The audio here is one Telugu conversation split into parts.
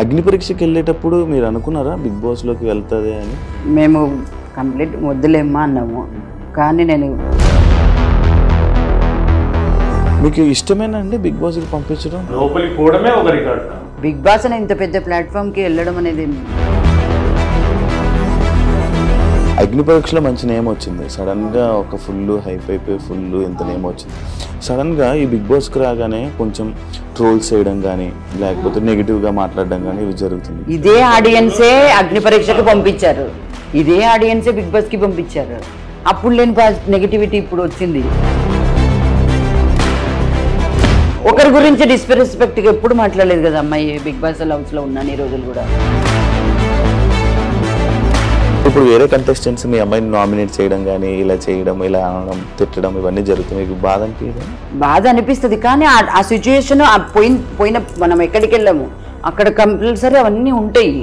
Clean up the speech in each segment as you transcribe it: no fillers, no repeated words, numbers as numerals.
అగ్ని పరీక్షకి వెళ్ళేటప్పుడు మీరు అనుకున్నారా బిగ్ బాస్లోకి వెళ్తుంది అని? మేము కంప్లీట్ వద్దులేమ్మా అన్నాము. కానీ నేను మీకు ఇష్టమేనా అండి బిగ్ బాస్కి పంపించడం? లోపలికి పోవడమే ఒక రికార్డ్. బిగ్ బాస్ అనే ఇంత పెద్ద ప్లాట్ఫామ్కి వెళ్ళడం అనేది అగ్ని పరీక్షలో మంచి నేమ్ వచ్చింది. సడన్గా ఒక ఫుల్ హైప్ అయిపోయి ఫుల్ ఎంత నేమ్ వచ్చింది. సడన్గా ఈ బిగ్ బాస్కి రాగానే కొంచెం ట్రోల్స్ చేయడం కానీ లేకపోతే నెగిటివ్గా మాట్లాడడం కానీ ఇవి జరుగుతుంది. ఇదే ఆడియన్సే అగ్ని పరీక్షకు పంపించారు, ఇదే ఆడియన్సే బిగ్ బాస్కి పంపించారు. అప్పుడు లేని నెగిటివిటీ ఇప్పుడు వచ్చింది. ఒకరి గురించి డిస్రెస్పెక్ట్గా ఎప్పుడు మాట్లాడలేదు కదా అమ్మాయి. బిగ్ బాస్ హౌస్లో ఉన్నాను ఈ రోజులు కూడా. ఇప్పుడు వేరే కంటెస్టెంట్స్ మీ అమ్మాయిని నామినేట్ చేయడం కానీ ఇలా చేయడం ఇలా అనడం తిట్టడం ఇవన్నీ జరుగుతుంది. మీకు బాధ అనిపించదు? బాధ అనిపిస్తుంది. కానీ ఆ సిచ్యుయేషన్ పోయిన మనం ఎక్కడికి వెళ్ళాము అక్కడ కంపల్సరీ అవన్నీ ఉంటాయి.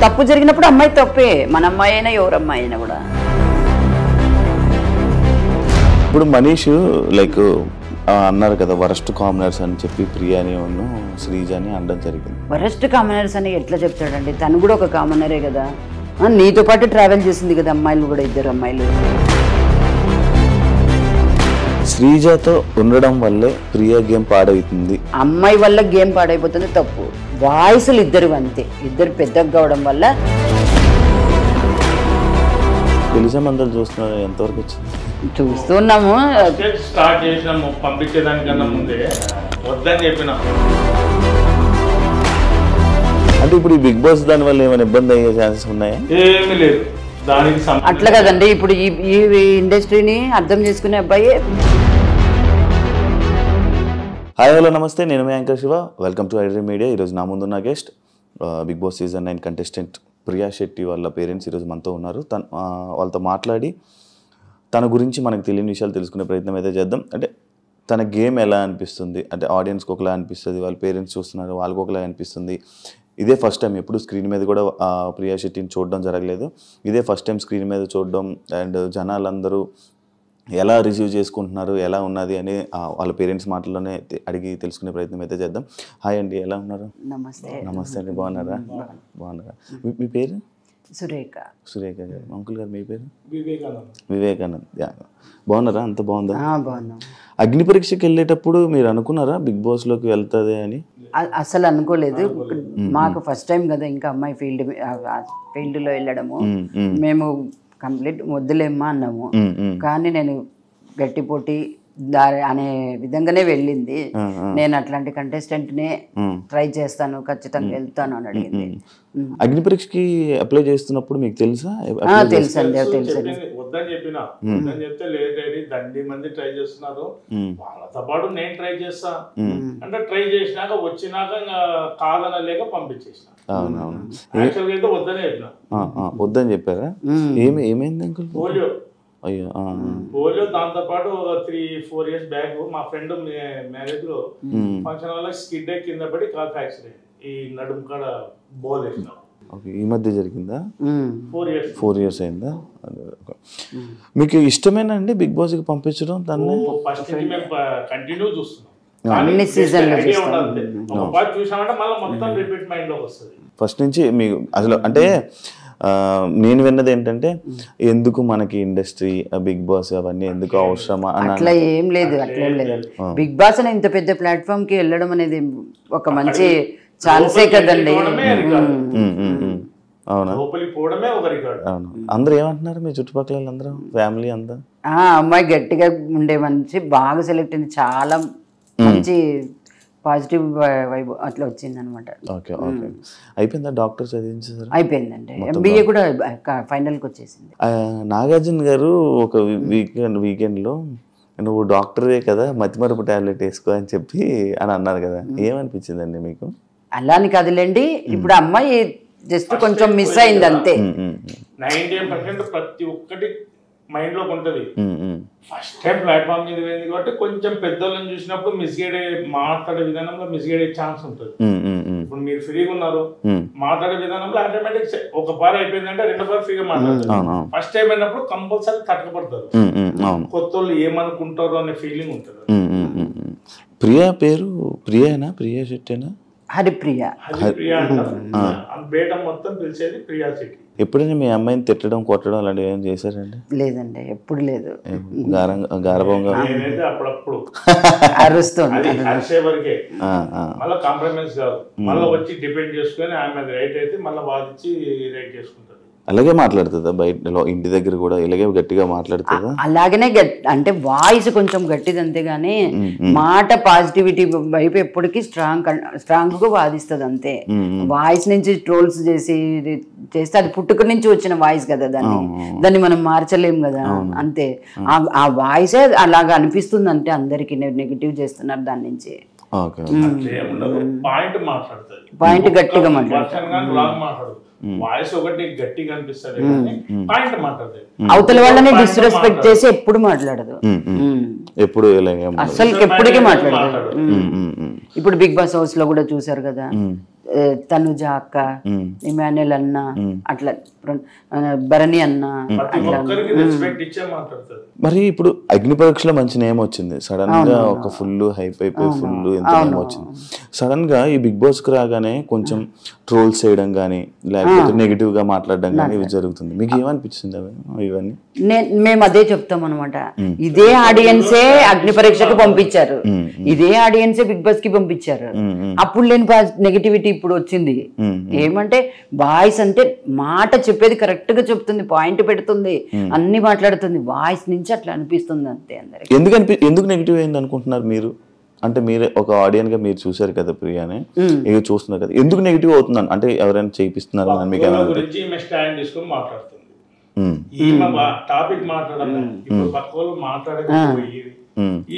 తప్పు జరిగినప్పుడు అమ్మాయి తప్పే, మన అమ్మాయి అయినా ఎవరు అమ్మాయి అయినా కూడా. ఇప్పుడు మనీష్ లైక్ అన్నారు కదా వరస్ట్ కామనర్స్ అని చెప్పి ప్రియాని శ్రీజాని అనడం జరిగింది. వరస్ట్ కామనర్స్ అని ఎట్లా చెప్తాడండి? తను కూడా ఒక కామనరే కదా. నీతో పాటు ట్రావెల్ చేసింది కదా అమ్మాయిలు కూడా, ఇద్దరు అమ్మాయిలు. శ్రీజాతో ఉండడం వల్లే ప్రియా గేమ్ పాడవుతుంది. అమ్మాయి వల్ల గేమ్ పాడైపోతుంది తప్పు. వాయిస్లు ఇద్దరు అంతే, ఇద్దరు పెద్దగా కావడం వల్ల. తెలుసా మందరు చూస్తున్నారు ఎంతవరకు వచ్చింది? చూస్తున్నాము. స్టార్ట్ చేసినాము పంపించేదానికన్నా ముందే వద్దని చెప్పిన. అంటే ఇప్పుడు ఈ బిగ్ బాస్ దాని వల్ల ఏమైనా ఇబ్బంది అయ్యే ఛాన్సెస్ ఉన్నాయా? ఏమీ లేదు దానికి. అట్లా కదండి, ఇప్పుడు ఈ ఇండస్ట్రీని అర్థం చేసుకునే అబ్బాయి. హాయ్ హలో నమస్తే, నేను మీ anchor Shiva. Welcome to iDream media. ఈరోజు నా ముందున్న guest big boss season 9 contestant Priya Shetty వాళ్ళ పేరెంట్స్ ఈరోజు మనతో ఉన్నారు. వాళ్ళతో మాట్లాడి తన గురించి మనకు తెలియని విషయాలు తెలుసుకునే ప్రయత్నం అయితే చేద్దాం. అంటే తన గేమ్ ఎలా అనిపిస్తుంది, అంటే ఆడియన్స్కి ఒకలా అనిపిస్తుంది, వాళ్ళ పేరెంట్స్ చూస్తున్నారు వాళ్ళకి ఒకలా అనిపిస్తుంది. ఇదే ఫస్ట్ టైం, ఎప్పుడు స్క్రీన్ మీద కూడా ప్రియా శెట్టిని చూడడం జరగలేదు. ఇదే ఫస్ట్ టైం స్క్రీన్ మీద చూడడం. అండ్ జనాలందరూ ఎలా రిసీవ్ చేసుకుంటున్నారు, ఎలా ఉన్నది అని వాళ్ళ పేరెంట్స్ మాటల్లోనే అడిగి తెలుసుకునే ప్రయత్నం అయితే చేద్దాం. హాయ్ అండి, ఎలా ఉన్నారు? నమస్తే. నమస్తే అండి, బాగున్నారా? బాగున్నారా? మీ పేరు? సురేఖ. సురేఖ గారు. అంకుల్ గారు మీ పేరు? వివేకానంద్. బాగున్నారా? అంత బాగుందా? బాగున్నాం. అగ్ని పరీక్షకి వెళ్ళేటప్పుడు మీరు అనుకున్నారా బిగ్ బాస్లోకి వెళ్తుంది అని? అసలు అనుకోలేదు. మాకు ఫస్ట్ టైం కదా ఇంకా అమ్మాయి ఫీల్డ్లో వెళ్ళడము. మేము కంప్లీట్ వద్దులేమ్మా అన్నాము. కానీ నేను గట్టి పోటీ దారి అనే విధంగానే వెళ్ళింది. నేను అట్లాంటి కంటెస్టెంట్నే ట్రై చేస్తాను, ఖచ్చితంగా వెళ్తాను అని అడిగింది. అగ్ని పరీక్షకి అప్లై చేస్తున్నప్పుడు మీకు తెలుసా? తెలుసండి, తెలుసండి. వద్దని చెప్పిన. వద్దని చెప్తే లేదు దండి మంది ట్రై చేస్తున్నారు, వాళ్ళతో పాటు నేను ట్రై చేస్తా అంటే ట్రై చేసినాక వచ్చినాక కాదనలేక పంపించేసిన. అవునవును, యాక్చువల్గా అయితే వద్దని చెప్పిన. వద్దని చెప్పారా? ఏమైంది అంకుల్? పోలియో. అయ్యో. పోలియో. దాంతో పాటు 3-4 years బ్యాక్ మా ఫ్రెండ్ మ్యారేజ్ లో ఫంక్షన్ వల్ల స్కిడ్ కింద పడి కాల్ ఫ్రాక్చర్ అయింది. ఈ నడుము కాడ బోల్ వేసిన. ఈ మధ్య జరిగిందా? 4 years అయిందా? మీకు ఇష్టమేనా అండి బిగ్ బాస్ కి పంపించడం? దాన్ని ఫస్ట్ నుంచి మేము కంటిన్యూ చూస్తున్నాం. చూసామంటే మళ్ళీ మొత్తం రిపీట్ మైండ్ లోకి వస్తుంది. ఫస్ట్ నుంచి మీకు అసలు అంటే నేను విన్నది ఏంటంటే ఎందుకు మనకి ఇండస్ట్రీ బిగ్ బాస్ అవన్నీ ఎందుకు అవసరమా? అట్లా ఏం లేదు, అట్లేం లేదు. బిగ్ బాస్ అనే ఇంత పెద్ద ప్లాట్ఫామ్ కి వెళ్ళడం అనేది ఒక మంచి ఛాన్సే కదండి. అవునా? పోవడమే ఒక రికార్డ్. అవును. అందరూ ఏమంటున్నారు మీ చుట్టుపక్కల అందరూ, ఫ్యామిలీ అంతా? అమ్మాయి గట్టిగా ఉండే మంచి బాగా సెలెక్ట్ అయింది, చాలా మంచి పాజిటివ్ వైబ్ అట్లా వచ్చింది అనమాట. Okay okay. అయిపోయిందా డాక్టర్ చదివించారు? అయిపోయిందండి. MBA కూడా ఫైనల్కి వచ్చేసింది. నాగార్జున గారు ఒక వీకెండ్లో నువ్వు డాక్టరే కదా మతిమరుపు టాబ్లెట్ వేసుకో అని చెప్పి అని అన్నారు కదా, ఏమనిపించిందండి మీకు? అలా అని కదలండి, ఇప్పుడు అమ్మాయి జస్ట్ కొంచెం మిస్ అయింది అంతే. 90% ప్రతి ఒక్కటి మైండ్ లోకి ఉంటది. ఫస్ట్ టైం ప్లాట్ఫామ్ మీద పోయింది కాబట్టి కొంచెం పెద్దోళ్ళని చూసినప్పుడు మిస్గైడ్ మాట్లాడే విధానంలో మిస్గైడ్ అయ్యే ఛాన్స్ ఉంటుంది. ఇప్పుడు మీరు ఫ్రీగా ఉన్నారు, మాట్లాడే విధానంలో ఆటోమేటిక్ ఒక పార్ అయిపోయిందంటే రెండో పార్ ఫ్రీగా మాట్లాడతారు. ఫస్ట్ టైం అయినప్పుడు కంపల్సరీ తట్టకపడతారు. కొత్త వాళ్ళు ఏమనుకుంటారు అనే ఫీలింగ్ ఉంటుంది. ప్రియా పేరు ప్రియానా? ప్రియా శెట్టేనా? హరిప్రియ. హరిప్రియ అంటారు. బేట మొత్తం పిలిచేది ప్రియా శెట్టి. ఎప్పుడైనా మీ అమ్మాయిని తిట్టడం కొట్టడం అలాంటివి ఏమైనా చేశారండి? లేదండి, ఎప్పుడు లేదు. గారభంగా నేనైతే అప్పుడప్పుడు అరుస్తుంది. అరిసే వరకే, మళ్ళీ కాంప్రమైజ్ కాదు. మళ్ళీ వచ్చి డిపెండ్ చేసుకొని ఆమె రైట్ అయితే మళ్ళీ వాదించి రైట్ చేసుకుంటారు. అలాగే మాట్లాడుతుందా? బయట ఇంటి దగ్గర కూడా ఇలాగే గట్టిగా మాట్లాడుతుందా? అలాగనే అంటే వాయిస్ కొంచెం గట్టిది అంతేగాని మాట పాజిటివిటీ వైపు ఎప్పటికీ స్ట్రాంగ్ గా వాదిస్తుంది అంతే. వాయిస్ నుంచి ట్రోల్స్ చేస్తే అది పుట్టుక నుంచి వచ్చిన వాయిస్ కదా, దాన్ని మనం మార్చలేం కదా, అంతే. ఆ వాయిసే అలాగా అనిపిస్తుంది అంటే అందరికి నెగిటివ్ చేస్తున్నారు దాని నుంచి. పాయింట్ గట్టిగా మాట్లాడుతుంది. వాయిస్ ఒకటి గట్టిగా అనిపిస్తుంది, పాయింట్ మాట్లాడుతుంది. అవతల వాళ్ళని డిస్రెస్పెక్ట్ చేసి ఎప్పుడు మాట్లాడదు, ఎప్పుడు అసలు ఎప్పటికీ మాట్లాడదు. ఇప్పుడు బిగ్ బాస్ హౌస్ లో కూడా చూసారు కదా, తనుజ అక్క, ఇమాన్యుల్ అన్న, అట్లా భరణి అన్న, మరి ఇప్పుడు అగ్ని పరీక్షలో మంచి నేమ్ వచ్చింది. సడన్ గా ఒక ఫుల్ హైప్ అయిపోయి ఫుల్ ఎంత నేమ్ వచ్చింది. సడన్ గా ఈ బిగ్ బాస్ కు రాగానే కొంచెం ట్రోల్స్ చేయడం గానీ లేకపోతే నెగిటివ్ గా మాట్లాడడం గానీ ఇవి జరుగుతుంది. మీకు ఏమనిపించింది ఇవన్నీ? మేము అదే చెప్తాం అనమాట. ఇదే ఆడియన్సే అగ్ని పరీక్షకు పంపించారు, ఇదే ఆడియన్సే బిగ్ బాస్ కి పంపించారు. అప్పుడు లేని నెగిటివిటీ ఇప్పుడు వచ్చింది. ఏమంటే వాయిస్ అంటే మాట చెప్పేది కరెక్ట్ గా చెప్తుంది, పాయింట్ పెడుతుంది, అన్ని మాట్లాడుతుంది. వాయిస్ నుంచి అట్లా అనిపిస్తుంది అంతే అందరికి. ఎందుకు నెగిటివ్ అయింది అనుకుంటున్నారు మీరు? అంటే మీరే ఒక ఆడియన్స్ గా మీరు చూసారు కదా ప్రియాని, ఇవి చూస్తున్నారు కదా, ఎందుకు నెగిటివ్ అవుతుందని? అంటే ఎవరైనా చేయిస్తున్నారు మీకు టాపిక్ మాట్లాడాలి, ఇప్పుడు పక్క వాళ్ళు మాట్లాడకపోయేది,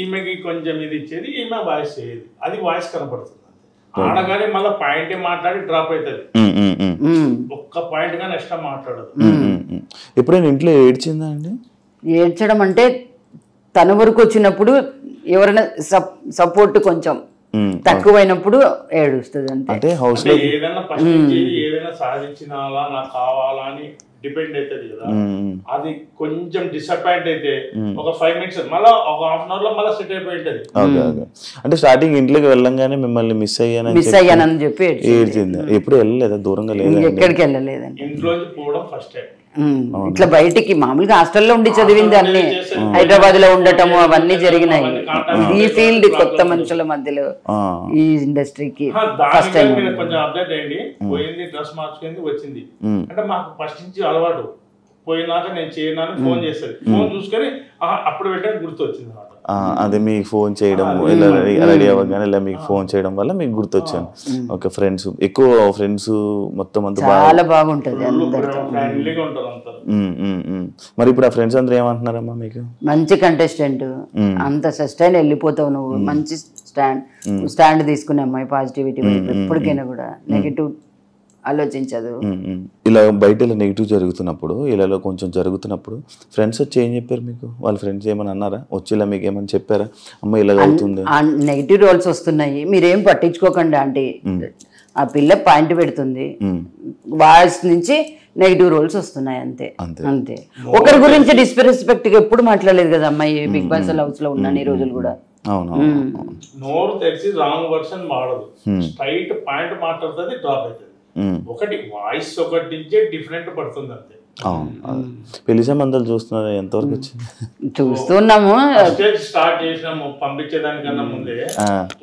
ఈమెకి కొంచెం ఇది ఇచ్చేది, ఈమె వాయిస్ చేయదు, అది వాయిస్ కనపడుతుంది. ఆడగానే మళ్ళీ పాయింట్ మాట్లాడి డ్రాప్ అవుతుంది, ఒక్క పాయింట్ గా నెక్స్ట్ మాట్లాడదు. ఎప్పుడైనా ఇంట్లో ఏడ్చిందా అండి? ఏడ్చడం అంటే తన వరకు వచ్చినప్పుడు ఎవరైనా సపోర్ట్ కొంచెం తక్కువైనప్పుడు ఏడుస్తుంది అంతే. అంటే హౌస్ లో ఏదైనా ఫస్ట్ నుంచి ఏదైనా సాధించినాలా నాకు కావాలా అని డిపెండ్ అవుతుంది కదా, అది కొంచెం డిసప్పాయింట్ అయితే ఒక 5 minutes మళ్ళీ ఒక ½ hour లో మళ్ళీ సెట్ అయిపోయింటది. అంటే స్టార్టింగ్ ఇంట్లోకి వెళ్ళంగానే మిమ్మల్ని మిస్ అయ్యానని చెప్పి ఏడ్చింది. ఎప్పుడు వెళ్ళలేదా? దూరంగా లేదా? ఎక్కడికి వెళ్ళలేదండి. ఇంట్లోంచి పోవడం ఫస్ట్ టైం. ఇట్లా బయటికి మామూలుగా హాస్టల్లో ఉండి చదివింది అన్ని, హైదరాబాద్ లో ఉండటము అవన్నీ జరిగినాయి. ఈ ఫీల్డ్ కొత్త మనుషుల మధ్యలో ఈ ఇండస్ట్రీకి ఫస్ట్ టైం. కొంచెం అప్డేట్ అయ్యింది, పోయింది, డ్రెస్ మార్చుకుంది, వచ్చింది. అంటే మాకు ఫస్ట్ నుంచి అలవాటు, పోయినాక నేను చేయనాను ఫోన్ చేస్తుంది, ఫోన్ చూసుకొని అప్పుడు పెట్టాను గుర్తు వచ్చింది. అదే మీకు ఫోన్ చేయడం, ఇలా రెడీ అవ్వగానే ఇలా మీకు ఫోన్ చేయడం వల్ల మీకు గుర్తొచ్చాను. ఓకే, ఫ్రెండ్స్ ఎక్కువ ఫ్రెండ్స్ మొత్తం అంతా చాలా బాగుంటది, మరి ఇప్పుడు ఆ ఫ్రెండ్స్ అందరూ ఏమంటున్నారమ్మా మీకు? మంచి కంటెస్టెంట్, అంత సస్టైన్ వెళ్ళిపోతావు నువ్వు, మంచి స్టాండ్ తీసుకునే అమ్మాయి, పాజిటివిటీ ఎప్పటికైనా కూడా నెగిటివ్ ఆలోచించదు. ఇలా బయట ఇలా నెగిటివ్ జరుగుతున్నప్పుడు, ఇలా కొంచెం జరుగుతున్నప్పుడు ఫ్రెండ్స్ వచ్చి ఏం చెప్పారు మీకు? వాళ్ళ ఫ్రెండ్స్ ఏమని అన్నారా? వచ్చి ఇలా మీకు ఏమని చెప్పారా? అమ్మ ఇలా అవుతుంది, నెగిటివ్ రోల్స్ వస్తున్నాయి, మీరేం పట్టించుకోకండి ఆంటీ, ఆ పిల్ల పాయింట్ పెడుతుంది, వాయిస్ నుంచి నెగిటివ్ రోల్స్ వస్తున్నాయి అంతే అంతే. ఒకరి గురించి డిస్రెస్పెక్ట్ ఎప్పుడు మాట్లాడలేదు కదా అమ్మాయి బిగ్ బాస్ హౌస్ లో ఉన్నాను ఈ రోజులు కూడా. నోరు తెరిచి రాంగ్ వర్షన్ వాడదు, స్ట్రైట్ పాయింట్ మాట్లాడుతుంది, డ్రాప్ అవుతుంది. ఒకటి వాయిస్ ఒకటి నుంచే డిఫరెంట్ పడుతుంది అంతే. పెళ్లి సంబంధాలు చూస్తున్నారు, ఎంతవరకు వచ్చింది? చూస్తున్నాము, స్టార్ట్ చేసినాము. పంపించేదానికన్నా ముందే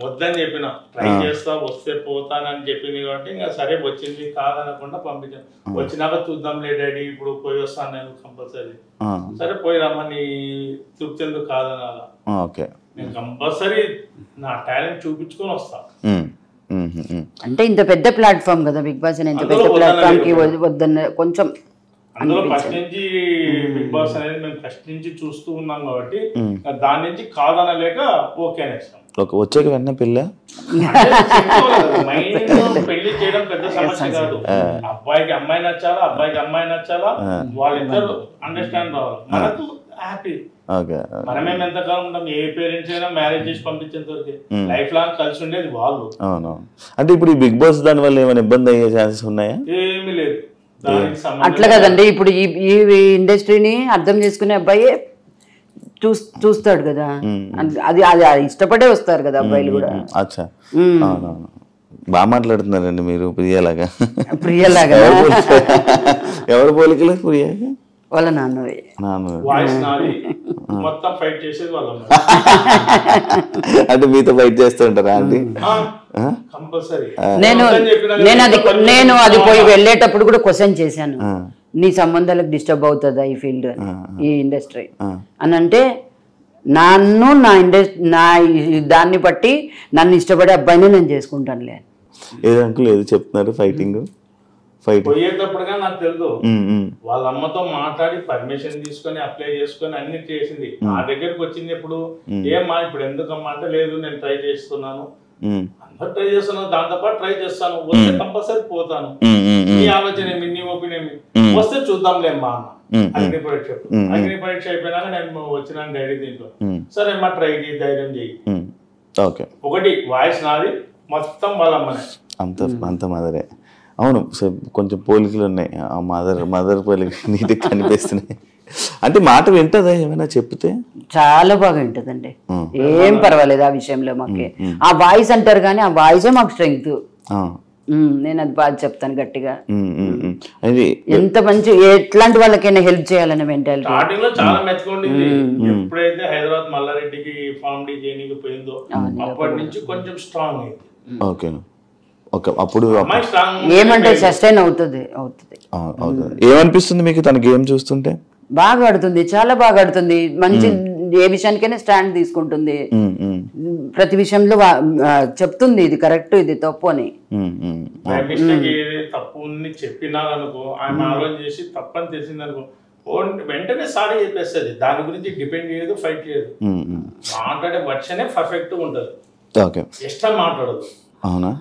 వద్దని చెప్పిన, ట్రై చేస్తా, వస్తే పోతానని చెప్పింది కాబట్టి ఇంకా సరే వచ్చింది కాదనకుండా పంపించాను. వచ్చినాక చూద్దాం లే డాడీ, ఇప్పుడు పోయి వస్తాను నేను కంపల్సరీ. సరే పోయి రమ్మని తృప్తి ఎందుకు కాదనాలా, నేను కంపల్సరీ నా టాలెంట్ చూపించుకొని వస్తా. అంటే ఇంత పెద్ద ప్లాట్ఫామ్ కదా బిగ్ బాస్, ఇంత పెద్ద ప్లాట్ఫామ్ కి వద్దన్న కొంచెం. అందులో ఫస్ట్ నుంచి బిగ్ బాస్ అనేది మేము ఫస్ట్ నుంచి చూస్తూ ఉన్నాం కాబట్టి దాని నుంచి కాదనలేక ఓకే అనేసాం. వచ్చాక వెంటనే పెళ్ళి చేయడం పెద్ద సమస్య కాదు. అబ్బాయికి అమ్మాయి నచ్చాలా, అబ్బాయికి అమ్మాయి నచ్చాలా, వాళ్ళిద్దరు అండర్స్టాండ్ రావాలి, మనకు హ్యాపీ. మనమేం ఎంతకాలం ఉంటాం, ఏ పేరెంట్స్ అయినా మ్యారేజ్ చేసి పంపించేంత వరకు లైఫ్ లాంగ్ కలిసి ఉండేది వాళ్ళు. అంటే ఇప్పుడు ఈ బిగ్ బాస్ దాని వల్ల ఏమైనా ఇబ్బంది అయ్యే ఛాన్సెస్ ఉన్నాయా? ఏమీ లేదు. అట్లా కదండి, ఇప్పుడు ఈ ఇండస్ట్రీని అర్థం చేసుకునే అబ్బాయి చూస్తాడు కదా, అది అది ఇష్టపడే వస్తారు కదా అబ్బాయిలు కూడా. అచ్చా, అవునవును. బాగా మాట్లాడుతున్నారండి మీరు ప్రియలాగా. ప్రియలాగా ఎవరు పోలికలు ప్రియాగా? వాళ్ళ నాన్నవే. వాయిస్ నాది, మొత్తం ఫైట్ చేసేది వాళ్ళ అంటే మీతో ఫైట్ చేస్తుంటారా అండి? కంపల్సరీ. నేను అది పోయి వెళ్ళేటప్పుడు కూడా క్వశ్చన్ చేశాను, నీ సంబంధాలకు డిస్టర్బ్ అవుతుందా ఈ ఫీల్డ్, ఈ ఇండస్ట్రీ అని అంటే, నన్ను నా దాన్ని బట్టి నన్ను ఇష్టపడే అబ్బాయిని నేను చేసుకుంటానులే. ఏదో అంకుల్ ఏదో చెప్తున్నారు, ఫైటింగ్ పోయేటప్పుడుగా నాకు తెలుసు, వాళ్ళ అమ్మతో మాట్లాడి పర్మిషన్ తీసుకొని అప్లై చేసుకొని అన్ని చేసింది. నా దగ్గరకు వచ్చింది ఎప్పుడు, ఏమ్మా ఇప్పుడు ఎందుకమ్మా అంటే, లేదు నేను ట్రై చేస్తున్నాను, అందరు ట్రై చేస్తున్నాను, దాంతో పాటు ట్రై చేస్తాను, వస్తే కంపల్సరీ పోతాను, నీ ఆలోచన ఏమి, నీ ఒపీనియన్ వస్తే చూద్దాంలేమ్మా అన్న. అగ్ని పరీక్ష అయిపోయినాక నేను వచ్చిన డైరీ దీంట్లో, సరే అమ్మా ట్రై చేయి, ధైర్యం చేయి. ఒకటి వాయిస్ నాది, మొత్తం వాళ్ళ అమ్మనే, అంత మదరే. అవును, కొంచెం పోలికలు ఉన్నాయి, మదర్ పోలిక నీటికి కనిపిస్తున్నాయి. అంటే మాట వింటదా ఏమైనా చెప్తే? చాలా బాగా వింటదండి, ఏం పర్వాలేదు ఆ విషయంలో. మాకే ఆ వాయిస్ అంటారు కానీ ఆ వాయిసే మాకు స్ట్రెంగ్త్. నేను అది బాగా చెప్తాను గట్టిగా. ఎంత మంచి ఎట్లాంటి వాళ్ళకైనా హెల్ప్ చేయాలనే మెంటాలిటీ. స్టార్టింగ్ లో చాలా మెచ్చుకోండింది. ఎప్పుడైతే హైదరాబాద్ మల్లారెడ్డికి ఫార్మ్ డి చేయడానికి పోయిందో అప్పటి నుంచి కొంచెం స్ట్రాంగ్ అయింది. ఓకే, అప్పుడు ఏమంటే సస్టైన్ అవుతుంది. ఏమనిపిస్తుంది మీకు తన గేమ్ చూస్తుంటే? బాగా ఆడుతుంది, చాలా బాగా ఆడుతుంది. మంచి ఏ విషయానికైనా స్టాండ్ తీసుకుంటుంది, ప్రతి విషయంలో చెప్తుంది ఇది కరెక్ట్ ఇది తప్పు అని. తప్పు ఉంది చెప్పినారనుకో, ఆయన ఆలోచన చేసి తప్పని తెలిసిందనుకో వెంటనే సారీ చెప్పేస్తుంది. దాని గురించి డిపెండ్ చేయదు, ఫైట్ చేయదు. మాట్లాడే వర్షనే పర్ఫెక్ట్ ఉంటుంది, ఇష్టం మాట్లాడదు. అవునా?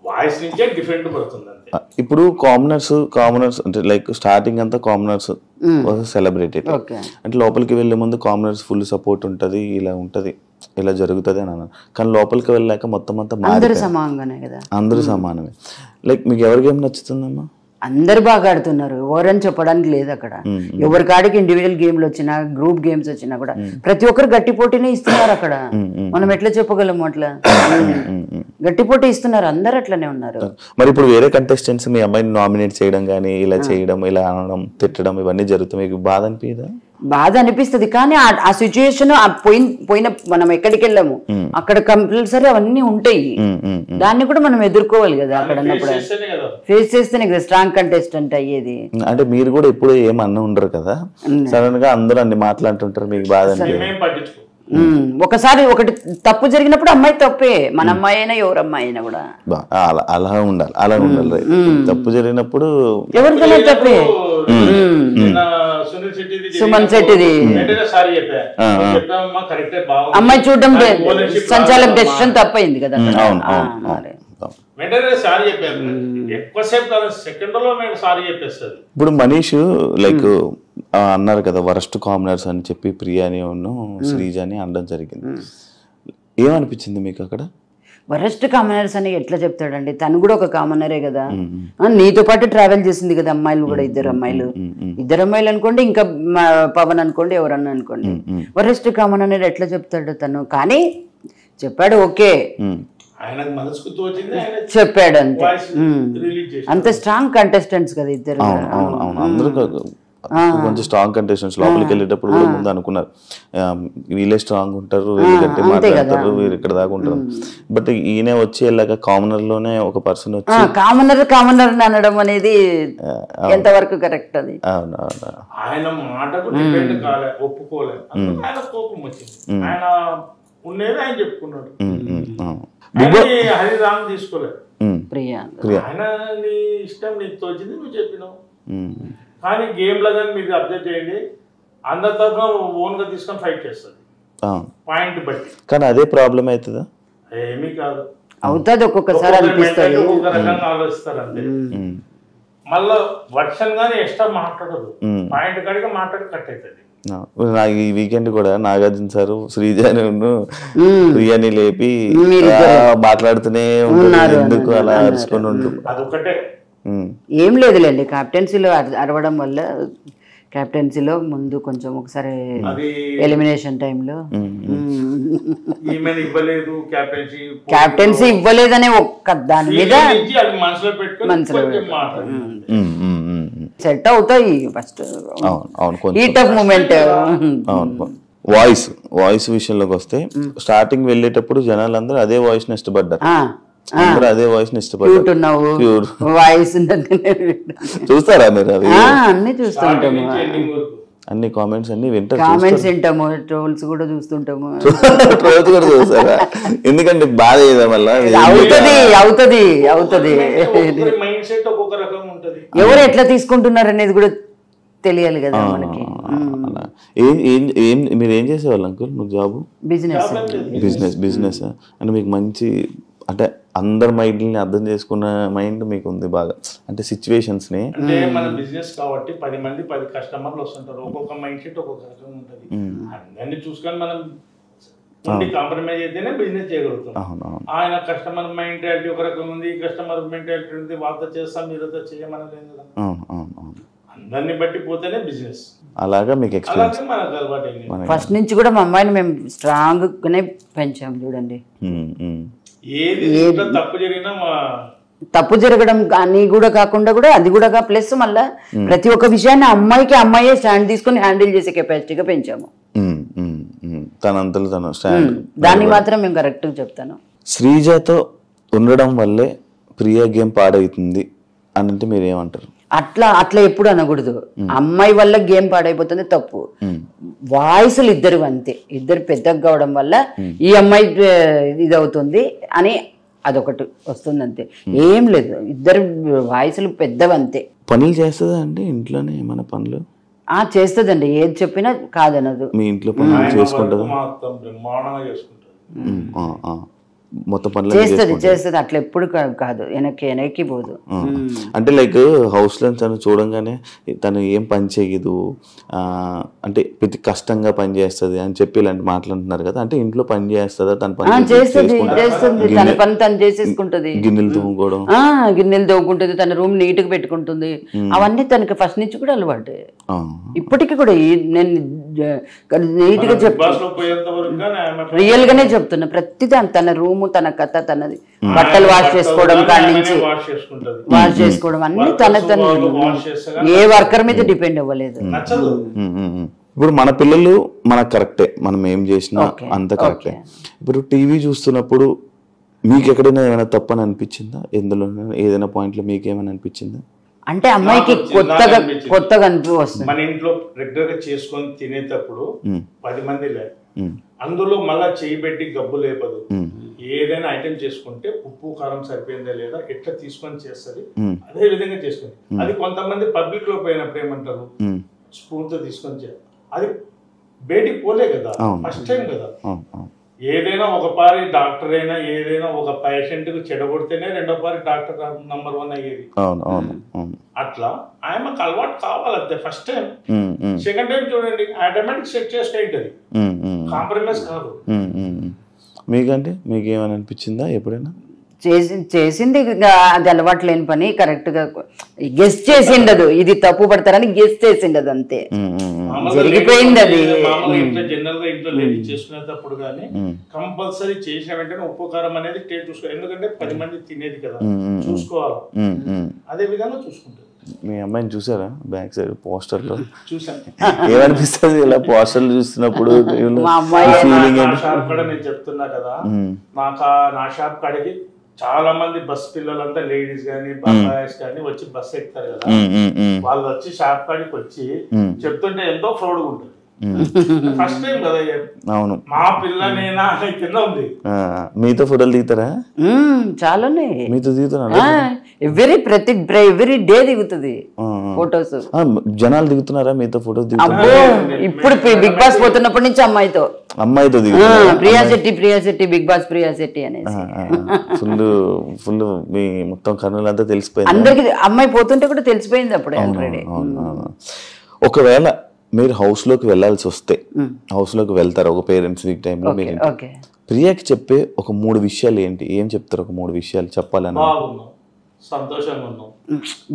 వాయిస్ నుంచే డిఫరెంట్ పడుతుంది అంతే. ఇప్పుడు కామనర్స్ అంటే లైక్ స్టార్టింగ్ అంతా కామనర్స్ సెలబ్రిటీ, అంటే లోపలికి వెళ్లే ముందు కామనర్స్ ఫుల్ సపోర్ట్ ఉంటది, ఇలా ఉంటది, ఇలా జరుగుతుంది అని అన్నారు. కానీ లోపలికి వెళ్ళాక మొత్తం అంతా అందరూ సమానంగానే కదా, అందరూ సమానమే. లైక్ మీకు ఎవరి గేమ్ నచ్చుతుందమ్మా? అందరు బాగా ఆడుతున్నారు, ఎవరని చెప్పడానికి లేదు అక్కడ. ఎవరి కాడికి ఇండివిజువల్ గేమ్లు వచ్చినా, గ్రూప్ గేమ్స్ వచ్చినా కూడా ప్రతి ఒక్కరు గట్టి పోటీనే ఇస్తున్నారు అక్కడ. మనం ఎట్లా చెప్పగలము అట్లా? గట్టి పోటీ ఇస్తున్నారు, అందరు అట్లనే ఉన్నారు. మరి ఇప్పుడు వేరే కంటెస్టెంట్స్ మీ అమ్మాయిని నామినేట్ చేయడం కానీ, ఇలా చేయడం, ఇలా అనడం, తిట్టడం ఇవన్నీ జరుగుతాయి, మీకు బాధ అనిపించదా? బాధ అనిపిస్తుంది, కానీ ఆ సిచ్యుయేషన్ పోయిన మనం ఎక్కడికి వెళ్ళాము అక్కడ కంపల్సరీ అవన్నీ ఉంటాయి, దాన్ని కూడా మనం ఎదుర్కోవాలి కదా. అక్కడ ఉన్నప్పుడు ఫేస్ చేస్తేనే కదా స్ట్రాంగ్ కంటెస్టెంట్ అయ్యేది. అంటే మీరు కూడా ఎప్పుడు ఏమన్నా ఉండరు కదా, సడన్ గా అందరూ అన్ని మాట్లాడుతుంటారు, మీకు బాధ అనిపించదు? ఒకసారి ఒకటి తప్పు జరిగినప్పుడు అమ్మాయి తప్పే, మన అమ్మాయి అయినా ఎవరు అమ్మాయి అయినా కూడా అలా ఉండాలి. తప్పు జరిగినప్పుడు ఎవరికైనా తప్పే. సుమన్ శెట్టిది అమ్మాయి చూడడం సంచాలక డెసిషన్ తప్పైంది కదా. ఇప్పుడు మనీష్ లైక్ అన్నారు కదా వరస్ట్ కామనర్స్ అని చెప్పి ప్రియాని శ్రీజాని అనడం జరిగింది, ఏమనిపించింది మీకు అక్కడ? వరస్ట్ కామనర్స్ అని ఎట్లా చెప్తాడండి, తను కూడా ఒక కామనరే కదా. నీతో పాటు ట్రావెల్ చేసింది కదా అమ్మాయిలు కూడా, ఇద్దరు అమ్మాయిలు అనుకోండి, ఇంకా పవన్ అనుకోండి, ఎవరన్నా అనుకోండి. వరస్ట్ కామన్ అనేది ఎట్లా చెప్తాడు తను? కానీ చెప్పాడు, ఓకే చెప్పాడు అంతే. అంత స్ట్రాంగ్ కంటెస్టెంట్స్ కదా ఇద్దరు. కొంచెం స్ట్రాంగ్ కంటెస్టెంట్స్ లోపలికి వెళ్ళేటప్పుడు కూడా ముందు అనుకున్నారు వీళ్ళే స్ట్రాంగ్ ఉంటారు, వీళ్ళు గట్టి మాట్లాడతారు, వీరు ఇక్కడ దాకా ఉంటారు. బట్ ఈయన వచ్చి వెళ్ళాక కామనర్ లోనే ఒక పర్సన్ వచ్చి కామనర్ అనడం అనేది ఎంతవరకు కరెక్ట్? అది అవునవును, ఆయన మాటకు డిపెండ్ కాలే, ఒప్పుకోలేదు, ఆయన కోపం వచ్చింది, ఆయన ఉండేది ఆయన చెప్పుకున్నాడు. హరిరామ్ తీసుకోలేదు, ఆయన నీ ఇష్టం నీకు తోచింది నువ్వు చెప్పినావు. కానీ గేమ్ లో కానీ మీరు అబ్జర్వ్ చేయండి, అందరి తరఫున ఓన్ గా తీసుకొని ఫైట్ చేస్తుంది పాయింట్ బట్టి. కానీ అదే ప్రాబ్లం అవుతుందా? ఏమీ కాదు, అవుతుంది ఒక్కొక్కసారి అనిపిస్తుంది, ఒక రకంగా ఆలోచిస్తారు అంతే. మళ్ళా వర్షన్ గానీ ఎక్స్ట్రా మాట్లాడదు, పాయింట్ కాడిగా మాట్లాడి కట్ అవుతుంది. నాకు ఈ వీకెండ్ కూడా నాగార్జున సార్ శ్రీజాని ప్రియాని లేపి మాట్లాడుతూనే ఉంటారు, ఎందుకు అలా అరుచుకొని ఉంటుంది. అదొకటే, ఏం లేదులేండి. కెప్టెన్సీలో అరవడం వల్ల క్యాప్టెన్సీలో ముందు కొంచెం ఒకసారి అది ఎలిమినేషన్ టైంలో ఈమెను ఇవ్వలేదు క్యాప్టెన్సీ క్యాప్టెన్సీ ఇవ్వలేదనే ఒక్క దాని మీద అది మనసులో పెట్టుకొని సెట్ అవుతాయి ఫస్ట్ అవును హీట్ ఆఫ్ మూమెంట్. అవును. వాయిస్ విషయంలోకి వస్తే స్టార్టింగ్ వెళ్ళేటప్పుడు జనాలందరూ అదే వాయిస్ ని ఇష్టపడ్డారు, అందరూ అదే వాయిస్ ని ఇష్టపడ్డారు. వాయిస్ చూస్తారా మీరు అవి? అన్ని చూస్తుంటాము, అన్ని కామెంట్స్ అన్ని వింటారు, కామెంట్స్ వింటాము, ట్రోల్స్ కూడా చూస్తుంటాము. ట్రోల్స్ కూడా చూస్తారా? ఎందుకంటే బాధ చేయడం వల్ల అవుతుంది ఎవరు ఎట్లా తీసుకుంటున్నారు అనేది కూడా తెలియాలి కదా మనకి. మీరు ఏం చేసేవాళ్ళు అంకుల్? మీకు జాబ్? బిజినెస్ అంటే మీకు మంచి అంటే అందరి మైండ్ ని అర్థం చేసుకున్న మైండ్ మీకు ఉంది బాగా, అంటే సిచ్యువేషన్స్ ని. అంటే మన బిజినెస్ కాబట్టి 10 మంది 10 కస్టమర్లు వస్తుంటారు, ఒక్కొక్క మైండ్ సెట్ ఒక్కొక్క రకం ఉంటుంది. అందరినీ చూసుకొని మనం కాంప్రమైజ్ అయితేనే బిజినెస్ చేయగలుగుతాం. ఆయన కస్టమర్ మెంటాలిటీ ఒక రకం ఉంది, కస్టమర్ మెంటాలిటీ ఉంది, వాళ్ళతో చేస్తాం మీరుతో చేయమనలేదు కదా. అందరిని బట్టి పోతేనే బిజినెస్. అలాగా మీకు ఎక్స్పీరియన్స్ మనకు అలవాటు. ఫస్ట్ నుంచి కూడా మా అమ్మాయిని మేము స్ట్రాంగ్ గానే పెంచాం చూడండి. తప్పు జరగడం అని కూడా కాకుండా కూడా అది కూడా ప్లస్ మళ్ళా ప్రతి ఒక్క విషయాన్ని అమ్మాయికి అమ్మాయే స్టాండ్ తీసుకుని హ్యాండిల్ చేసే కెపాసిటీగా పెంచాము. తనంతలో తన స్టాండ్, దాన్ని మాత్రం మేము కరెక్ట్ గా చెప్తాను. శ్రీజతో ఉండడం వల్లే ప్రియా గేమ్ పాడవుతుంది అని అంటే మీరు ఏమంటారు? అట్లా ఎప్పుడు అనకూడదు. అమ్మాయి వల్ల గేమ్ పాడైపోతుంది తప్పు. వాయిస్లు ఇద్దరు అంతే, ఇద్దరు పెద్దగా కావడం వల్ల ఈ అమ్మాయి ఇది అవుతుంది అని అదొకటి వస్తుంది అంతే, ఏం లేదు. ఇద్దరు వాయిస్లు పెద్దవంతే. పనులు చేస్తుందా అండి ఇంట్లోనే? ఏమైనా పనులు చేస్తుందండి, ఏది చెప్పినా కాదనదు. మీ ఇంట్లో పనులు చేసుకుంటుందా? మొత్తం పనులు చేస్తుంది అట్లా ఎప్పుడు కాదు, వెనక్కి పోదు. అంటే లైక్ హౌస్ లో తను చూడంగానే తను ఏం పని చేయదు, అంటే ప్రతి కష్టంగా పని చేస్తుంది అని చెప్పి ఇలాంటి మాట్లాడుతున్నారు కదా, అంటే ఇంట్లో పని చేస్తుందా? తన పని చేస్తుంది, తన పని తను చేసేసుకుంటది. గిన్నెలు తోముకోవడం, గిన్నెలు తోముకుంటుంది, తన రూమ్ నీట్ గా పెట్టుకుంటుంది. అవన్నీ తనకి ఫస్ట్ నుంచి కూడా అలవాటు, ఇప్పటికి కూడా. నేను నీట్ గా రియల్ గానే చెప్తున్నా, ప్రతి దాని తన రూమ్, తన కథ, తనది బట్టలు వాష్ చేసుకోవడం కాడి నుంచి వాష్ చేసుకోవడం అన్ని తన ఏ వర్కర్ మీద డిపెండ్ అవ్వలేదు. ఇప్పుడు మన పిల్లలు మనకు కరెక్టే, మనం ఏం చేసినా అంత కరెక్టే. ఇప్పుడు టీవీ చూస్తున్నప్పుడు మీకు ఎక్కడైనా ఏమైనా తప్పని అనిపించిందా? ఎందులో ఏదైనా పాయింట్ లో మీకు ఏమైనా అనిపించిందా? అంటే అమ్మాయికి కొత్తగా అనిపిస్తుంది. మన ఇంట్లో రెగ్యులర్ గా చేసుకొని తినేటప్పుడు 10 మంది లేదు, అందులో మళ్ళా చేయి పెట్టి గబ్బు లేపదు. ఏదైనా ఐటెం చేసుకుంటే ఉప్పు కారం సరిపోయిందా లేదా ఎట్లా తీసుకొని చేస్తుంది, అదే విధంగా చేసుకుంది. అది కొంతమంది పబ్లిక్ లో పోయినప్పుడు ఏమంటారు, స్పూన్ తో తీసుకొని చేయాలి. అది బయటికి పోలే కదా, ఫస్ట్ టైం కదా. ఏదైనా ఒక పారి డాక్టర్ అయినా ఏదైనా ఒక పేషెంట్ కు చెడగొడితేనే రెండో పారి డాక్టర్ నంబర్ 1 అయ్యేది. అట్లా ఆయనకు అలవాటు కావాలంతే. ఫస్ట్ టైం, సెకండ్ టైం చూడండి ఆటోమేటిక్ సెట్ చేసుకుంటుంది, కాంప్రమైజ్ కాదు. మీకంటే మీకేమని అనిపించిందా ఎప్పుడైనా? చేసింది అది అలవాటు లేని పని, కరెక్ట్ గా గెస్ట్ చేసిండదు, ఇది తప్పు పడతారని గెస్ట్ చేసిండదు, అంతే జరిగిపోయింది. అది జనరల్ గా ఇంట్లో లేడీ చేసుకునేటప్పుడు కానీ కంపల్సరీ చేసిన వెంటనే ఉప్పు కారం అనేది టేస్ట్ చూసుకోవాలి. ఎందుకంటే 10 మంది తినేది కదా, చూసుకోవాలి. అదే విధంగా చూసుకుంటారు. మీ అమ్మాయిని చూసారా బ్యాక్ సైడ్ పోస్టర్ లో? చూసాను. ఏమనిపిస్తుంది ఇలా పోస్టర్లు చూస్తున్నప్పుడు? షాప్ కూడా నేను చెప్తున్నా కదా, నా షాప్ కాడికి చాలా మంది బస్ పిల్లలంతా లేడీస్ గానీ బాయ్స్ కానీ వచ్చి బస్ ఎక్కుతారు కదా, వాళ్ళు వచ్చి షాప్ కాడికి వచ్చి చెప్తుంటే ఎంతో ప్రౌడ్ గా ఉంటుంది. ఫస్ట్ టైం కదా. అవును, మా పిల్లనేనా కింద ఉంది. మీతో ఫోటోలు దిగుతారా? చాలానే మీతో దిగుతున్నా, ఎవ్రీ డే దిగుతుంది ఫోటోస్. జనాలు దిగుతున్నారా మీతో ఫోటోస్? ఇప్పుడు బిగ్ బాస్ పోతున్నప్పటి నుంచి అమ్మాయితో ప్రియా శెట్టి బిగ్ బాస్ ప్రియా శెట్టి అనేది ఫుల్ మీ మొత్తం కన్నులంతా తెలిసిపోయింది అందరికి. అమ్మాయి పోతుంటే కూడా తెలిసిపోయింది అప్పుడే ఆల్రెడీ. ఒకవేళ మీరు హౌస్ లోకి వెళ్లాల్సి వస్తే హౌస్ లోకి వెళ్తారు ఒక పేరెంట్స్ వీక్ టైంలో, మీరు ప్రియాకి చెప్పే ఒక 3 విషయాలు ఏంటి? ఏం చెప్తారు? ఒక 3 విషయాలు చెప్పాలని. సంతోషంగా ఉన్నావు,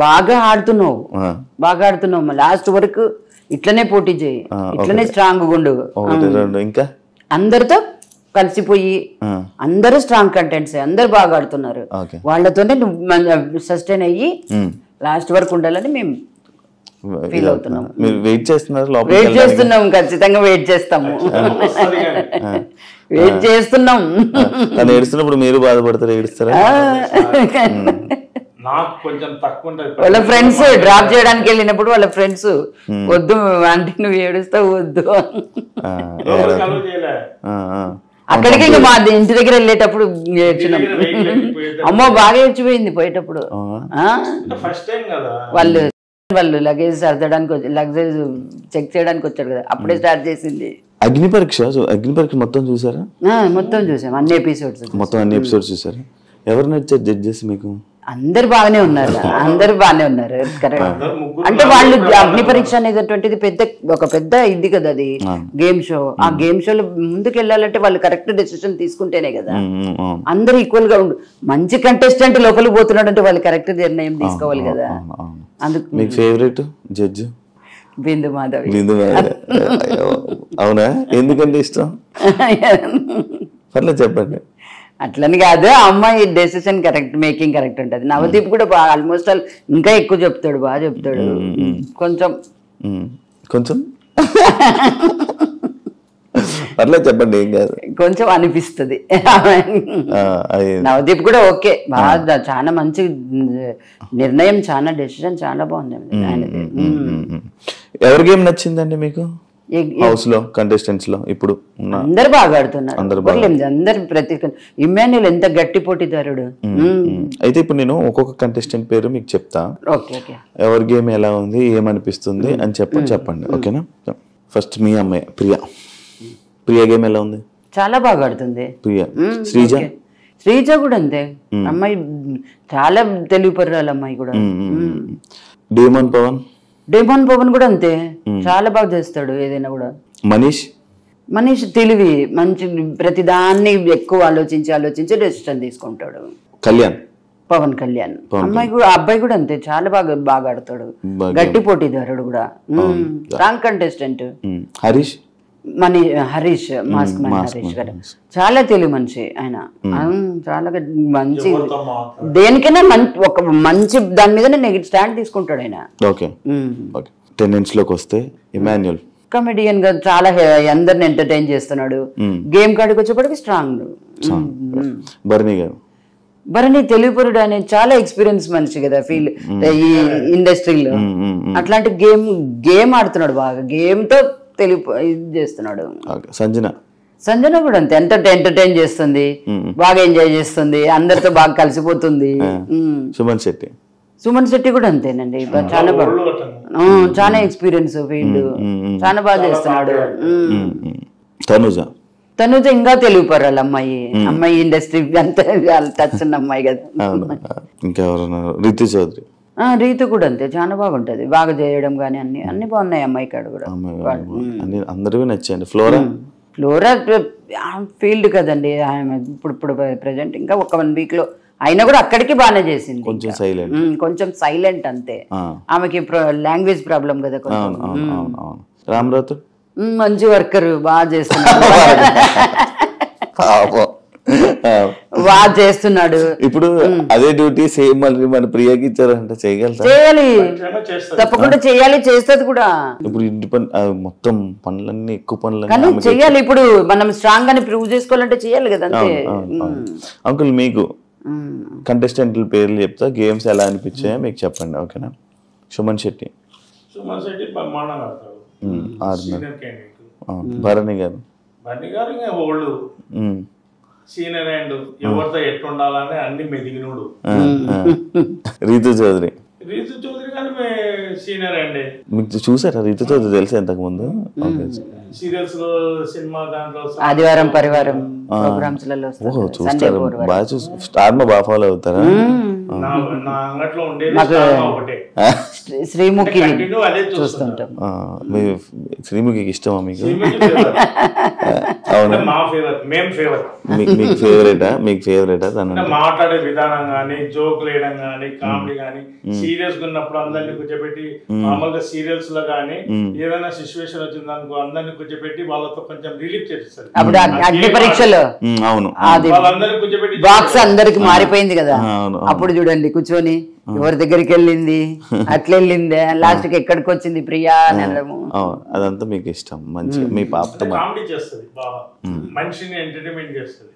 బాగా ఆడుతున్నావు లాస్ట్ వరకు ఇట్లనే పోటీ చేయి, ఇట్లనే స్ట్రాంగ్ ఉండు, ఒకటి రెండు ఇంకా అందరితో కలిసిపోయి అందరూ స్ట్రాంగ్ కంటెంట్స్, అందరు బాగా ఆడుతున్నారు, వాళ్ళతోనే నువ్వు సస్టైన్ అయ్యి లాస్ట్ వరకు ఉండాలని మేము ఫీల్ అవుతున్నాం. మీరు వెయిట్ చేస్తున్నారు? వెయిట్ చేస్తున్నాం, ఖచ్చితంగా వెయిట్ చేస్తాము, వెయిట్ చేస్తున్నాం. తను ఏడుస్తున్నప్పుడు మీరు బాధపడతారు, ఏడుస్తారా? నాకు కొంచెం తక్కువ ఉంటుంది. వాళ్ళ ఫ్రెండ్స్ డ్రాప్ చేయడానికి వెళ్ళినప్పుడు వాళ్ళ ఫ్రెండ్స్ వద్దు అంటే నువ్వు ఏడుస్తావు వద్దు, అక్కడికి ఇంకా మా ఇంటి దగ్గర వెళ్ళేటప్పుడు ఏడ్చినాం. అమ్మో బాగా ఏడ్చిపోయింది పోయేటప్పుడు. వాళ్ళు లగేజ్ సర్దడానికి లగేజ్ చెక్ చేయడానికి వచ్చాడు కదా, అప్పుడే స్టార్ట్ చేసింది. అగ్ని పరీక్ష మొత్తం చూసారా? మొత్తం చూసాం, అన్ని ఎపిసోడ్స్ మొత్తం అన్ని ఎపిసోడ్స్ చూసారా? ఎవరు నచ్చారు జడ్జెస్ మీకు? అందరు బాగానే ఉన్నారు, అందరు బాగానే ఉన్నారు. కరెక్ట్. అంటే వాళ్ళు అగ్ని పరీక్ష అనేటువంటిది ఒక పెద్ద ఇది కదా, అది గేమ్ షో. ఆ గేమ్ షోలో ముందుకు వెళ్ళాలంటే వాళ్ళు కరెక్ట్ డెసిషన్ తీసుకుంటేనే కదా. అందరు ఈక్వల్ గా ఉండు. మంచి కంటెస్టెంట్ లోపలికి పోతున్నాడు అంటే వాళ్ళు కరెక్ట్ నిర్ణయం తీసుకోవాలి కదా. అందుకు మీకు ఫేవరెట్ జడ్జ్? బిందు మాధవి. అవునా? ఎందుకంటే ఇష్టం? పర్లేదు చెప్పండి. అట్లని కాదు, అమ్మాయి డెసిషన్ కరెక్ట్, మేకింగ్ కరెక్ట్ ఉంటుంది. నవదీప్ కూడా బాగా ఆల్మోస్ట్ ఇంకా ఎక్కువ చెప్తాడు, బాగా చెప్తాడు. కొంచెం పర్లేదు చెప్పండి, ఏం కాదు. కొంచెం అనిపిస్తుంది. నవదీప్ కూడా ఓకే, బాగా చాలా మంచి నిర్ణయం, చాలా డెసిషన్ చాలా బాగుంది ఆయనది. ఎవరి గేమ్ నచ్చిందండి మీకు హౌస్ లో కంటెస్టెంట్స్ లో? ఇప్పుడు అందరు బాగా ఆడుతున్నారు, అందరు ప్రతి ఇమ్మాన్యుల్ ఎంత గట్టి పోటీదారుడు. అయితే ఇప్పుడు నేను ఒక్కొక్క కంటెస్టెంట్ పేరు మీకు చెప్తా, ఎవరి గేమ్ ఎలా ఉంది, ఏమనిపిస్తుంది అని చెప్పండి, ఓకేనా? ఫస్ట్ మీ అమ్మాయి ప్రియా గేమ్ ఎలా ఉంది? చాలా బాగా ఆడుతుంది ప్రియా. శ్రీజ కూడా అంతే, అమ్మాయి చాలా తెలివిపర్రాలు అమ్మాయి కూడా. డేమన్ పవన్ కూడా అంతే, చాలా బాగా చేస్తాడు ఏదైనా కూడా. మనీష్ తెలివి, మంచి ప్రతిదాన్ని ఎక్కువ ఆలోచించి డెసిషన్ తీసుకుంటాడు. పవన్ కళ్యాణ్ అమ్మాయి కూడా, అబ్బాయి కూడా అంతే, చాలా బాగా ఆడతాడు, గట్టి పోటీదారుడు కూడా, strong contestant. Harish mask Harish గారు చాలా తెలివి మనిషి ఆయన, చాలా మంచి, దేనికైనా ఒక మంచి దాని మీద స్టాండ్ తీసుకుంటాడు ఆయన. లోకి వస్తే ఇమాన్యుల్ కమెడియన్ గా చాలా అందరిని ఎంటర్టైన్ చేస్తున్నాడు. గేమ్ కాడికి వచ్చేప్పటికి స్ట్రాంగ్. భరణి తెలివిపరుడు అనే చాలా ఎక్స్పీరియన్స్ మనిషి కదా ఫీల్ ఈ ఇండస్ట్రీలో. అట్లాంటి గేమ్ ఆడుతున్నాడు బాగా, గేమ్ తో తెలివి చేస్తున్నాడు. సంజన కూడా అంతే, ఎంటర్టైన్ చేస్తుంది, బాగా ఎంజాయ్ చేస్తుంది, అందరితో బాగా కలిసిపోతుంది. సుమన్ శెట్టి కూడా అంతేనండి, చాలా బాగా, చాలా ఎక్స్పీరియన్స్ ఫీల్డ్, చాలా బాగా చేస్తున్నాడు. తనుజ ఇంకా తెలివిపరాలి అమ్మాయి ఇండస్ట్రీ అంతా టచ్ ఉన్న అమ్మాయి కదా. రీతు కూడా అంతే, చాలా బాగుంటది, బాగా చేయడం కానీ అన్ని బాగున్నాయి అమ్మాయి కాడ కూడా. అందరికీ నచ్చాయండి. ఫ్లోరా ఫీల్డ్ కదండి ఇప్పుడు ప్రెసెంట్, ఇంకా ఒక 1 వీక్ లో అయినా కూడా అక్కడికి బాగానే చేసింది. కొంచెం సైలెంట్ అంతే, ఆమెకి లాంగ్వేజ్ ప్రాబ్లం కదా కొంచెం. రామరాథోడ్ మంచి వర్కర్, బాగా చేస్తున్నాడు, బాగా చేస్తున్నాడు. ఇప్పుడు అదే డ్యూటీ సేమ్ మళ్ళీ మన ప్రియాకి ఇచ్చారంట, చేయాలి, తప్పకుండా చేయాలి, చేస్తుంది కూడా. ఇప్పుడు ఇంటి పని మొత్తం పనులన్నీ, ఎక్కువ పనులు కానీ చెయ్యాలి. ఇప్పుడు మనం స్ట్రాంగ్ అని ప్రూవ్ చేసుకోవాలంటే చేయాలి కదా అంతే. అంకుల్ మీకు కంటెస్టెంట్ల పేర్లు చెప్తా, గేమ్స్ ఎలా అనిపించాయో మీకు చెప్పండి, ఓకేనా? సుమన్ శెట్టి భరణి గారు సీనియర్ అండ్ ఎవరితో ఎట్లుండాలని అన్ని మెదిగినోడు. రీతు చౌదరి కానీ సీనియర్ అండి. మీకు చూసారా రీతు చౌదరి? తెలుసా ఇంతకు ముందు? సీరియల్స్ లో, సినిమా దాంట్లో, ఆదివారం పరివారం ప్రోగ్రామ్స్ లలో చూస్తారు, బాగా స్టార్ మా బాగా ఫాలో అవుతారా? నా అంగట్లో ఉండేది ఒకటే, శ్రీముఖి చూస్తుంటాం. శ్రీముఖికి ఇష్టమా మీకు? అవునా, మా ఫేవరెట్, మేము ఫేవరెట్. మీకు ఫేవరెటా తను? మాట్లాడే విధానం గానీ, జోక్ వేయడం గానీ, కామెడీ గానీ, సీరియస్ గా ఉన్నప్పుడు అందరినీ కూర్చోబెట్టి కూర్చోబెట్టి మామూలుగా సీరియల్స్ లో గానీ ఏదైనా సిచ్యువేషన్ వచ్చింది అనుకో అందరిని కూర్చోబెట్టి వాళ్ళతో కొంచెం రిలీఫ్ చేస్తారు. అప్పుడు అగ్ని పరీక్షలో అవును అది వాళ్ళందరినీ కూర్చోబెట్టి బాక్స్ అందరికి మారిపోయింది కదా, అప్పుడు చూడండి కూర్చొని ఎవరి దగ్గరికి వెళ్ళింది అట్లా వెళ్ళిందే లాస్ట్ కి ఎక్కడికి వచ్చింది ప్రియా అని అనడము. అదంతా మీకు ఇష్టం మంచిగా మీ పాపతో కామెడీ చేస్తుంది బాగా, మనిషిని ఎంటర్టైన్మెంట్ చేస్తుంది.